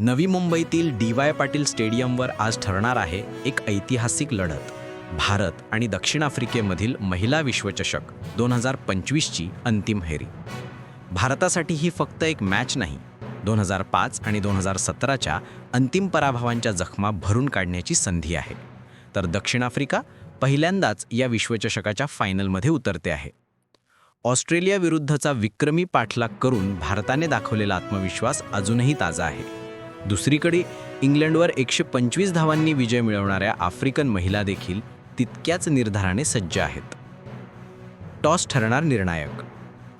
नवी मुंबईतील डी.वाय. पाटील स्टेडियमवर आज ठरणार आहे एक ऐतिहासिक लढत. भारत आणि दक्षिण आफ्रिकेमधील महिला विश्वचषक 2025ची अंतिम फेरी. भारतासाठी ही फक्त एक मॅच नाही, 2005 आणि 2017च्या अंतिम पराभवांच्या जखमा भरून काढण्याची संधी आहे. तर दक्षिण आफ्रिका पहिल्यांदाच या विश्वचषकाच्या फायनलमध्ये उतरते आहे. ऑस्ट्रेलिया विरुद्धचा विक्रमी पाठलाग करून भारताने दाखवलेला आत्मविश्वास अजूनही ताजा आहे. दुसरीकडे इंग्लंडवर 125 धावांनी विजय मिळवणाऱ्या आफ्रिकन महिला देखील तितक्याच निर्धाराने सज्ज आहेत. टॉस ठरणार निर्णायक.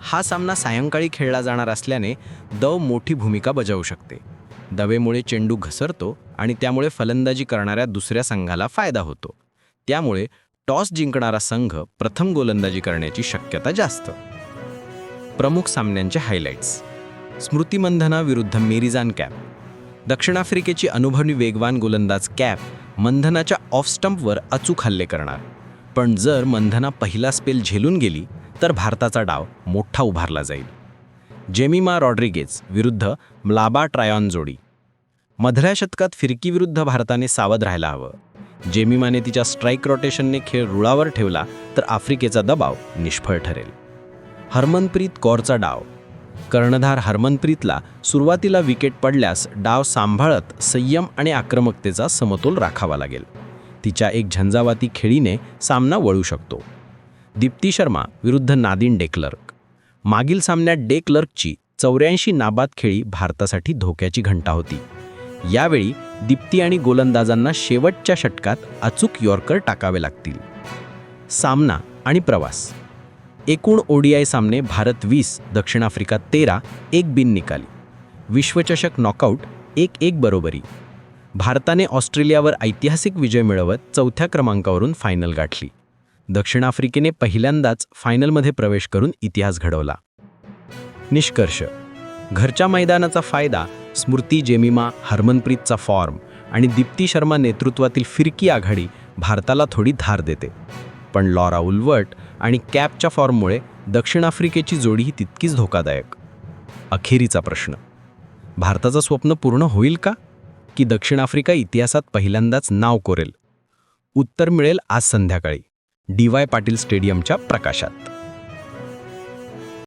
हा सामना सायंकाळी खेळला जाणार असल्याने दव मोठी भूमिका बजावू शकते. दवेमुळे चेंडू घसरतो आणि त्यामुळे फलंदाजी करणाऱ्या दुसऱ्या संघाला फायदा होतो. त्यामुळे टॉस जिंकणारा संघ प्रथम गोलंदाजी करण्याची शक्यता जास्त. प्रमुख सामन्यांचे हायलाइट्स. स्मृती मंधना विरुद्ध मेरीजान कॅप. दक्षिण आफ्रिकेची अनुभवी वेगवान गोलंदाज कॅप मंधनाच्या ऑफ स्टंपवर अचूक हल्ले करणार. पण जर मंधना पहिला स्पेल झेलून गेली तर भारताचा डाव मोठा उभारला जाईल. जेमिमा रॉड्रिगेज विरुद्ध म्लाबा ट्रायॉन जोडी. मधल्या शतकात फिरकीविरुद्ध भारताने सावध राहायला हवं. जेमिमाने तिच्या स्ट्राईक रोटेशनने खेळ रुळावर ठेवला तर आफ्रिकेचा दबाव निष्फळ ठरेल. हरमनप्रीत कौरचा डाव. कर्णधार हरमनप्रीतला सुरुवातीला विकेट पडल्यास डाव सांभाळत संयम आणि आक्रमकतेचा समतोल राखावा लागेल. तिच्या एक झंझावाती खेळीने सामना वळू शकतो. दीप्ती शर्मा विरुद्ध नादिन डे क्लर्क. मागील सामन्यात डे क्लर्कची 84 नाबाद खेळी भारतासाठी धोक्याची घंटा होती. यावेळी दीप्ती आणि गोलंदाजांना शेवटच्या षटकात अचूक यॉर्कर टाकावे लागतील. सामना आणि प्रवास. एकूण ओडीआय सामने भारत 20, दक्षिण आफ्रिका 13, एक बिननिकाली. विश्वचषक नॉकआउट 1-1 बरोबरी. भारताने ऑस्ट्रेलियावर ऐतिहासिक विजय मिळवत 4थ्या क्रमांकावरून फायनल गाठली. दक्षिण आफ्रिकेने पहिल्यांदाच फायनलमध्ये प्रवेश करून इतिहास घडवला. निष्कर्ष. घरच्या मैदानाचा फायदा स्मृती, जेमिमा, हरमनप्रीतचा फॉर्म आणि दीप्ती शर्मा नेतृत्वातील फिरकी आघाडी भारताला थोडी धार देते. पण लॉरा उल्वर्ट आणि कॅपच्या फॉर्ममुळे दक्षिण आफ्रिकेची जोडीही तितकीच धोकादायक. अखेरीचा प्रश्न. भारताचं स्वप्न पूर्ण होईल का? की दक्षिण आफ्रिका इतिहासात पहिल्यांदाच नाव कोरेल? उत्तर मिळेल आज संध्याकाळी डी.वाय. पाटील स्टेडियमच्या प्रकाशात.